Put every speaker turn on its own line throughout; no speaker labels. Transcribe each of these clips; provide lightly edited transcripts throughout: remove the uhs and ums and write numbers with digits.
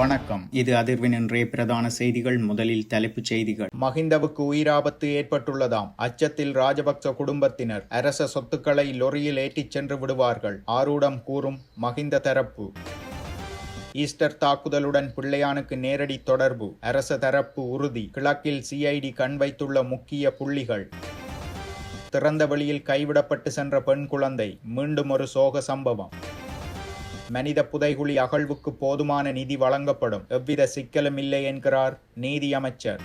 வணக்கம். இது அதிர்வின் இன்றைய பிரதான செய்திகள். முதலில் தலைப்புச் செய்திகள். மஹிந்தவுக்கு உயிராபத்து ஏற்பட்டுள்ளதாம். அச்சத்தில் ராஜபக்ச குடும்பத்தினர். அரச சொத்துக்களை லொரியில் ஏற்றிச் சென்று விடுவார்கள். ஆரூடம் கூறும் மஹிந்த தரப்பு. ஈஸ்டர் தாக்குதலுடன் பிள்ளையானுக்கு நேரடி தொடர்பு. அரச தரப்பு உறுதி. கிழக்கில் சிஐடி கண் வைத்துள்ள முக்கிய புள்ளிகள். திறந்த வெளியில் கைவிடப்பட்டு சென்ற பெண் குழந்தை. மீண்டும் ஒரு சோக சம்பவம். மனித புதைகுழி அகழ்வுக்கு போதுமான நிதி வழங்கப்படும். எவ்வித சிக்கலும் இல்லை என்கிறார் நீதி அமைச்சர்.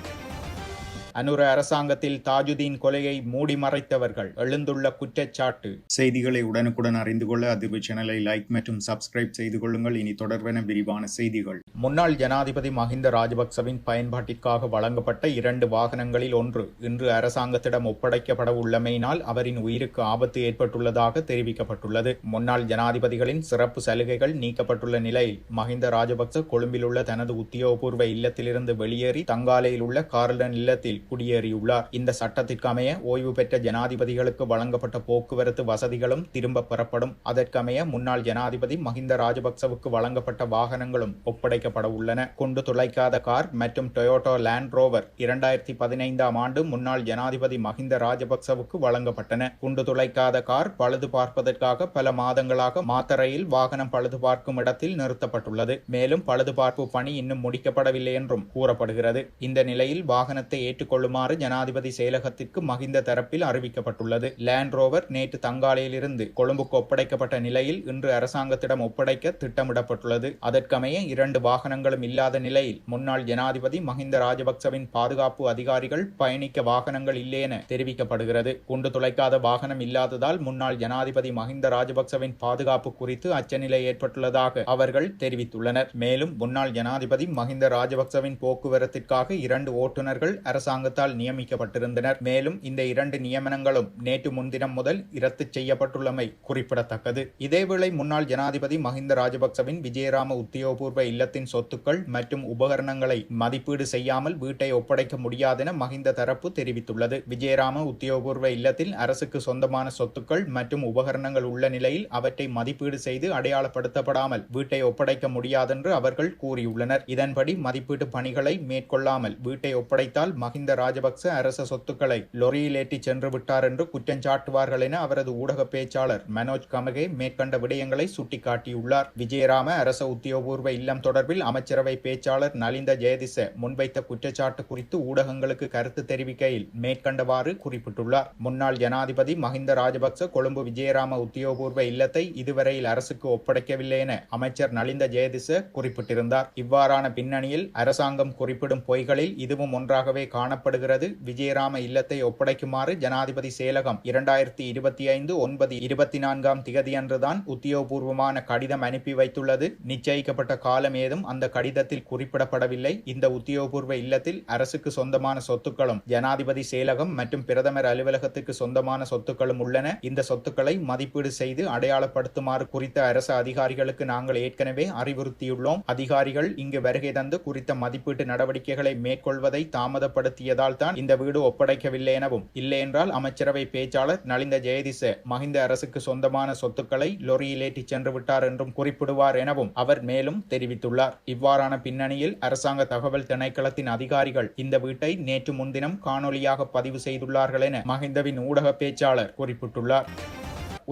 அனுர அரசாங்கத்தில் தாஜுதீன் கொலையை மூடி மறைத்தவர்கள். எழுந்துள்ள குற்றச்சாட்டு. செய்திகளை உடனுக்குடன் அறிந்து கொள்ள அதிர்வு சேனலை லைக் மற்றும் சப்ஸ்கிரைப் செய்து கொள்ளுங்கள். இனி தொடர்பென விரிவான செய்திகள். முன்னாள் ஜனாதிபதி மஹிந்த ராஜபக்சவின் பயன்பாட்டிற்காக வழங்கப்பட்ட 2 வாகனங்களில் ஒன்று இன்று அரசாங்கத்திடம் ஒப்படைக்கப்பட உள்ளமையினால் அவரின் உயிருக்கு ஆபத்து ஏற்பட்டுள்ளதாக தெரிவிக்கப்பட்டுள்ளது. முன்னாள் ஜனாதிபதிகளின் சிறப்பு சலுகைகள் நீக்கப்பட்டுள்ள நிலையில் மஹிந்த ராஜபக்ச கொழும்பில் உள்ள தனது உத்தியோகபூர்வ இல்லத்திலிருந்து வெளியேறி தங்காலையில் உள்ள கார்லன் இல்லத்தில் குடியேறியுள்ளார். இந்த சட்டத்திற்கு அமைய ஓய்வு பெற்ற ஜனாதிபதிகளுக்கு வழங்கப்பட்ட போக்குவரத்து வசதிகளும் திரும்ப பெறப்படும். அதற்கமைய முன்னாள் ஜனாதிபதி மஹிந்த ராஜபக்சவுக்கு வழங்கப்பட்ட வாகனங்களும் ஒப்படைக்கப்பட உள்ளன. குண்டு துளைக்காத கார் மற்றும் டொயோட்டோ லேண்ட் ரோவர் 2015ஆம் ஆண்டு முன்னாள் ஜனாதிபதி மஹிந்த ராஜபக்சவுக்கு வழங்கப்பட்டன. குண்டு துளைக்காத கார் பழுது பார்ப்பதற்காக பல மாதங்களாக மாத்தறையில் வாகனம் பழுது பார்க்கும் இடத்தில் நிறுத்தப்பட்டுள்ளது. மேலும் பழுதுபார்ப்பு பணி இன்னும் முடிக்கப்படவில்லை என்றும் கூறப்படுகிறது. இந்த நிலையில் வாகனத்தை ஏற்றுக்கொள்ளுமாறு ஜனாதிபதி செயலகத்திற்கு மஹிந்த தரப்பில் அறிவிக்கப்பட்டுள்ளது. லேண்ட் ரோவர் நேற்று தங்காலையிலிருந்து கொழும்புக்கு ஒப்படைக்கப்பட்ட நிலையில் இன்று அரசாங்கத்திடம் ஒப்படைக்க திட்டமிடப்பட்டுள்ளது. அதற்கமைய 2 வாகனங்களும் இல்லாத நிலையில் முன்னாள் ஜனாதிபதி மஹிந்த ராஜபக்சவின் பாதுகாப்பு அதிகாரிகள் பயணிக்க வாகனங்கள் இல்லை என தெரிவிக்கப்படுகிறது. குண்டு துளைக்காத வாகனம் இல்லாததால் முன்னாள் ஜனாதிபதி மஹிந்த ராஜபக்சவின் பாதுகாப்பு குறித்து அச்சநிலை ஏற்பட்டுள்ளதாக அவர்கள் தெரிவித்துள்ளனர். மேலும் முன்னாள் ஜனாதிபதி மஹிந்த ராஜபக்சவின் போக்குவரத்திற்காக 2 ஓட்டுநர்கள் அரசாங்கத்தால் நியமிக்கப்பட்டிருந்தனர். மேலும் இந்த 2 நியமனங்களும் நேற்று முன்தினம் முதல் ரத்து செய்யப்பட்டுள்ளமை குறிப்பிடத்தக்கது. இதேவேளை முன்னாள் ஜனாதிபதி மஹிந்த ராஜபக்சவின் விஜயராம உத்தியோகபூர்வ இல்லத்தின் சொத்துக்கள் மற்றும் உபகரணங்களை மதிப்பீடு செய்யாமல் வீட்டை ஒப்படைக்க முடியாதென மஹிந்த தரப்பு தெரிவித்துள்ளது. விஜயராம உத்தியோகபூர்வ இல்லத்தில் அரசுக்கு சொந்தமான சொத்துக்கள் மற்றும் உபகரணங்கள் உள்ள நிலையில் அவற்றை மதிப்பீடு செய்து அடையாளப்படுத்தப்படாமல் வீட்டை ஒப்படைக்க முடியாதென்று அவர்கள் கூறியுள்ளனர். இதன்படி மதிப்பீட்டு பணிகளை மேற்கொள்ளாமல் வீட்டை ஒப்படைத்தால் மஹிந்த ராஜபக்ச அரச சொத்துக்களை லொரியில் ஏற்றி சென்று விட்டார் என்று குற்றஞ்சாட்டுவார்கள் என அவரது ஊடக பேச்சாளர் மனோஜ் கமகே மேற்கண்ட விடயங்களை சுட்டிக்காட்டியுள்ளார். விஜயராம அரச உத்தியோகபூர்வ இல்லம் தொடர்பில் அமைச்சரவை பேச்சாளர் நலிந்த ஜெயதிச முன்வைத்த குற்றச்சாட்டு குறித்து ஊடகங்களுக்கு கருத்து தெரிவிக்கையில் மேற்கண்டவாறு குறிப்பிட்டுள்ளார். முன்னாள் ஜனாதிபதி மஹிந்த ராஜபக்ச கொழும்பு விஜயராம உத்தியோகபூர்வ இல்லத்தை இதுவரையில் அரசுக்கு ஒப்படைக்கவில்லை என அமைச்சர் நலிந்த ஜெயதிச குறிப்பிட்டிருந்தார். இவ்வாறான பின்னணியில் அரசாங்கம் குறிப்பிடும் பொய்களில் இதுவும் ஒன்றாகவே காணப்படுகிறது. விஜயராம இல்லத்தை ஒப்படைக்குமாறு ஜனாதிபதி செயலகம் 2025/9/24 அன்றுதான் உத்தியோகபூர்வமான கடிதம் அனுப்பி வைத்துள்ளது. நிச்சயிக்கப்பட்ட காலம் ஏதும் அந்த கடிதத்தில் குறிப்பிடப்படவில்லை. இந்த உத்தியோகபூர்வ இல்லத்தில் அரசுக்கு சொந்தமான சொத்துக்களும் ஜனாதிபதி செயலகம் மற்றும் பிரதமர் அலுவலகத்துக்கு சொந்தமான சொத்துக்களும் உள்ளன. இந்த சொத்துக்களை மதிப்பீடு செய்து அடையாளப்படுத்துமாறு குறித்த அரசு அதிகாரிகளுக்கு நாங்கள் ஏற்கனவே அறிவுறுத்தியுள்ளோம். அதிகாரிகள் இங்கு வருகை தந்து குறித்த மதிப்பீட்டு நடவடிக்கைகளை மேற்கொள்வதை தாமதப்படுத்தியதால் தான் இந்த வீடு ஒப்படைக்கவில்லை எனவும், இல்லையென்றால் அமைச்சரவை பேச்சாளர் நலிந்த ஜெயதிச மஹிந்த அரசுக்கு சொந்தமான சொத்துக்களை லொரியில் ஏற்றி சென்று விட்டார் என்றும் குறிப்பிடுவார் எனவும் அவர் மேலும் தெரிவித்துள்ளார். இவ்வாறான பின்னணியில் அரசாங்க தகவல் திணைக்களத்தின் அதிகாரிகள் இந்த வீட்டை நேற்று முன்தினம் காணொலியாக பதிவு செய்துள்ளார்கள் என மஹிந்தவின் ஊடக பேச்சாளர் குறிப்பிட்டுள்ளார்.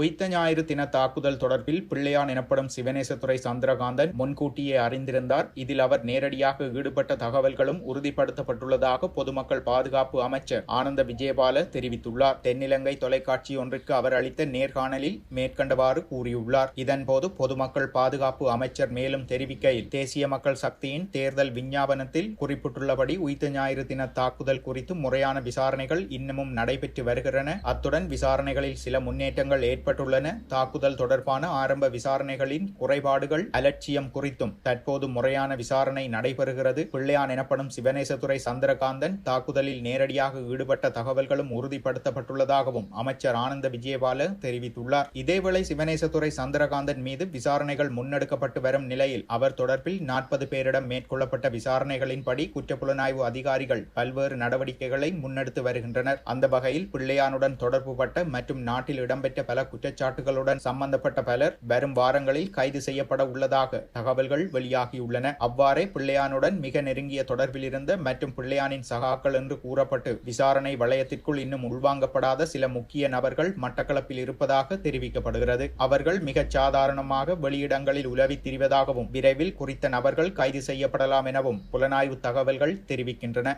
உயிர்த்த ஞாயிறு தின தாக்குதல் தொடர்பில் பிள்ளையான் எனப்படும் சிவனேசத்துறை சந்திரகாந்தன் முன்கூட்டியே அறிந்திருந்தார். இதில் அவர் நேரடியாக ஈடுபட்ட தகவல்களும் உறுதிப்படுத்தப்பட்டுள்ளதாக பொதுமக்கள் பாதுகாப்பு அமைச்சர் ஆனந்த விஜயபால தெரிவித்துள்ளார். தென்னிலங்கை தொலைக்காட்சி ஒன்றிற்கு அவர் அளித்த நேர்காணலில் மேற்கண்டவாறு கூறியுள்ளார். இதன்போது பொதுமக்கள் பாதுகாப்பு அமைச்சர் மேலும் தெரிவிக்கையில், தேசிய மக்கள் சக்தியின் தேர்தல் விஞ்ஞாபனத்தில் குறிப்பிட்டுள்ளபடி உயிர்த்த ஞாயிறு தின தாக்குதல் குறித்து முறையான விசாரணைகள் இன்னமும் நடைபெற்று வருகின்றன. அத்துடன் விசாரணைகளில் சில முன்னேற்றங்கள் ஏற்பட்டுள்ளன. தாக்குதல் தொடர்பான ஆரம்ப விசாரணைகளின் குறைபாடுகள், அலட்சியம் குறித்தும் தற்போது முறையான விசாரணை நடைபெறுகிறது. பிள்ளையான் எனப்படும் சிவனேசத்துறை சந்திரகாந்தன் தாக்குதலில் நேரடியாக ஈடுபட்ட தகவல்களும் உறுதிப்படுத்தப்பட்டுள்ளதாகவும் அமைச்சர் ஆனந்த விஜயபால தெரிவித்துள்ளார். இதேவேளை சிவனேசத்துறை சந்திரகாந்தன் மீது விசாரணைகள் முன்னெடுக்கப்பட்டு வரும் நிலையில் அவர் தொடர்பில் 40 பேரிடம் மேற்கொள்ளப்பட்ட விசாரணைகளின்படி குற்றப்புலனாய்வு அதிகாரிகள் பல்வேறு நடவடிக்கைகளை முன்னெடுத்து வருகின்றனர். அந்த வகையில் பிள்ளையானுடன் தொடர்புபட்ட மற்றும் நாட்டில் இடம்பெற்ற பல குற்றச்சாட்டுகளுடன் சம்பந்தப்பட்ட பலர் வரும் வாரங்களில் கைது செய்யப்பட உள்ளதாக தகவல்கள் வெளியாகியுள்ளன. அவ்வாறே பிள்ளையானுடன் மிக நெருங்கிய தொடர்பில் இருந்த மற்றும் பிள்ளையானின் சகாக்கள் என்று கூறப்பட்டு விசாரணை வளையத்திற்குள் இன்னும் உள்வாங்கப்படாத சில முக்கிய நபர்கள் மட்டக்களப்பில் இருப்பதாக தெரிவிக்கப்படுகிறது. அவர்கள் மிகச் சாதாரணமாக வெளியிடங்களில் உலவித் திரிவதாகவும் விரைவில் குறித்த நபர்கள் கைது செய்யப்படலாம் எனவும் புலனாய்வு தகவல்கள் தெரிவிக்கின்றன.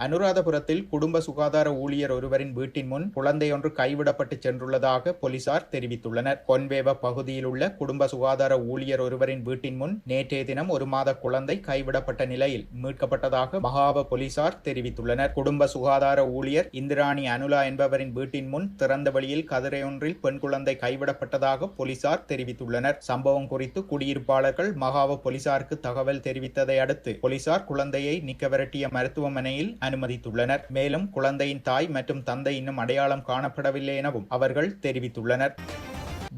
அனுராதபுரத்தில் குடும்ப சுகாதார ஊழியர் ஒருவரின் வீட்டின் முன் குழந்தையொன்று கைவிடப்பட்டு சென்றுள்ளதாக போலீசார் தெரிவித்துள்ளனர். கொன்வேவ பகுதியில் உள்ள குடும்ப சுகாதார ஊழியர் ஒருவரின் வீட்டின் முன் நேற்றைய தினம் 1 மாத குழந்தை கைவிடப்பட்ட நிலையில் மீட்கப்பட்டதாக மகாவ போலீசார் தெரிவித்துள்ளனர். குடும்ப சுகாதார ஊழியர் இந்திராணி அனுலா என்பவரின் வீட்டின் முன் திறந்த வெளியில் கதிரையொன்றில் பெண் குழந்தை கைவிடப்பட்டதாக போலீசார் தெரிவித்துள்ளனர். சம்பவம் குறித்து குடியிருப்பாளர்கள் மகாவ போலீசாருக்கு தகவல் தெரிவித்ததை அடுத்து போலீசார் குழந்தையை நிக்கவரட்டிய மருத்துவமனையில் அனுமதித்துள்ளனர். மேலும் குழந்தையின் தாய் மற்றும் தந்தை இன்னும் அடையாளம் காணப்படவில்லை எனவும் அவர்கள் தெரிவித்துள்ளனர்.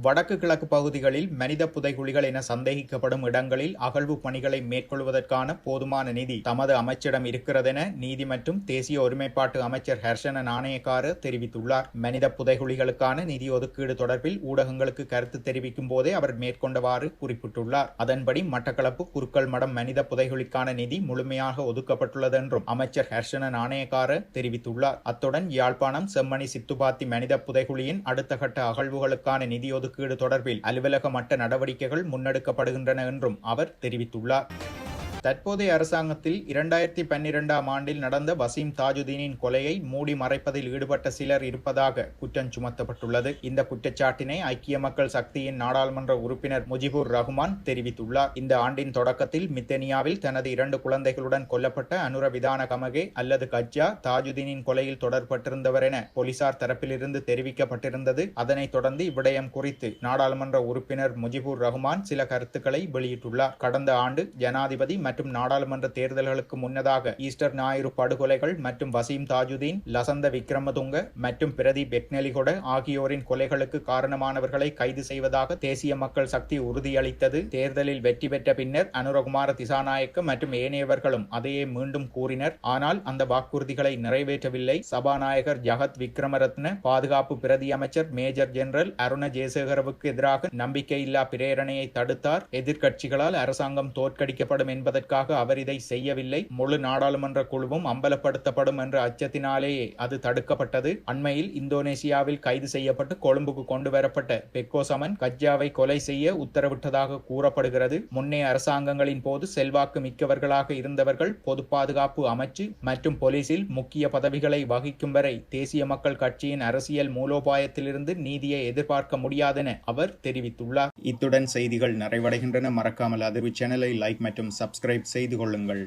வடக்கு கிழக்கு பகுதிகளில் மனித புதைகுழிகள் என சந்தேகிக்கப்படும் இடங்களில் அகழ்வு பணிகளை மேற்கொள்வதற்கான போதுமான நிதி தமது அமைச்சிடம் இருக்கிறதென நீதி மற்றும் தேசிய ஒருமைப்பாட்டு அமைச்சர் ஹர்ஷன நாணயக்கார தெரிவித்துள்ளார். மனித புதைகுழிகளுக்கான நிதி ஒதுக்கீடு தொடர்பில் ஊடகங்களுக்கு கருத்து தெரிவிக்கும் போதே அவர் மேற்கொண்டவாறு குறிப்பிட்டுள்ளார். அதன்படி மட்டக்களப்பு குருக்கள் மடம் மனித புதைகுழிக்கான நிதி முழுமையாக ஒதுக்கப்பட்டுள்ளது என்றும் அமைச்சர் ஹர்ஷன நாணயக்கார தெரிவித்துள்ளார். அத்துடன் யாழ்ப்பாணம் செம்மணி சித்துப்பாத்தி மனித புதைகுழியின் அடுத்த கட்ட அகழ்வுகளுக்கான நிதி ஒதுக்கீடு தொடர்பில் அலுவலக மட்ட நடவடிக்கைகள் முன்னெடுக்கப்படுகின்றன என்றும் அவர் தெரிவித்துள்ளார். தற்போதைய அரசாங்கத்தில் 2012ஆம் ஆண்டில் நடந்த வசீம் தாஜுதீனின் கொலையை மூடி மறைப்பதில் ஈடுபட்ட சிலர் இருப்பதாக குற்றம் சுமத்தப்பட்டுள்ளது. இந்த குற்றச்சாட்டினை ஐக்கிய மக்கள் சக்தியின் நாடாளுமன்ற உறுப்பினர் முஜிபுர் ரஹ்மான் தெரிவித்துள்ளார். இந்த ஆண்டின் தொடக்கத்தில் மித்தனியாவில் தனது 2 குழந்தைகளுடன் கொல்லப்பட்ட அனுர விதான கமகே அல்லது கஜ்ஜா தாஜுதீனின் கொலையில் தொடர்பட்டிருந்தவர் என போலீசார் தரப்பிலிருந்து தெரிவிக்கப்பட்டிருந்தது. அதனைத் தொடர்ந்து இவ்விடயம் குறித்து நாடாளுமன்ற உறுப்பினர் முஜிபுர் ரஹ்மான் சில கருத்துக்களை வெளியிட்டுள்ளார். கடந்த ஆண்டு ஜனாதிபதி மற்றும் நாடாளுமன்ற தேர்தல்களுக்கு முன்னதாக ஈஸ்டர் ஞாயிறு படுகொலைகள் மற்றும் வசீம் தாஜுதீன், லசந்த விக்ரமதுங்க மற்றும் பிரதீப் எக்னெலிகொட ஆகியோரின் கொலைகளுக்கு காரணமானவர்களை கைது செய்வதாக தேசிய மக்கள் சக்தி உறுதியளித்தது. தேர்தலில் வெற்றி பெற்ற பின்னர் அனுரகுமார திசாநாயக்க மற்றும் ஏனையவர்களும் அதையே மீண்டும் கூறினர். ஆனால் அந்த வாக்குறுதிகளை நிறைவேற்றவில்லை. சபாநாயகர் ஜகத் விக்ரமரத்ன, பாதுகாப்பு பிரதி அமைச்சர் மேஜர் ஜெனரல் அருண ஜெயசேகரவுக்கு எதிராக நம்பிக்கையில்லா பிரேரணையை தடுத்தார். எதிர்க்கட்சிகளால் அரசாங்கம் தோற்கடிக்கப்படும் என்பதற்காக அவர் இதை செய்யவில்லை. முழு நாடாளுமன்ற குழுவும் அம்பலப்படுத்தப்படும் என்ற அச்சத்தினாலேயே அது தடுக்கப்பட்டது. அண்மையில் இந்தோனேசியாவில் கைது செய்யப்பட்டு கொழும்புக்கு கொண்டு வரப்பட்ட பெக்கோ சமன் கஜ்ஜாவை கொலை செய்ய உத்தரவிட்டதாக கூறப்படுகிறது. முன்னைய அரசாங்கங்களின் போது செல்வாக்கு மிக்கவர்களாக இருந்தவர்கள் பொது பாதுகாப்பு அமைச்சு மற்றும் போலீசில் முக்கிய பதவிகளை வகிக்கும் வரை தேசிய மக்கள் கட்சியின் அரசியல் மூலோபாயத்திலிருந்து நீதியை எதிர்பார்க்க முடியாதென அவர் தெரிவித்துள்ளார். இத்துடன் செய்திகள் நிறைவடைகின்றன. மறக்காமல் அதிர்வு சேனலை லைக் மற்றும் சப்ஸ்கிரைப் செய்து கொள்ளுங்கள்.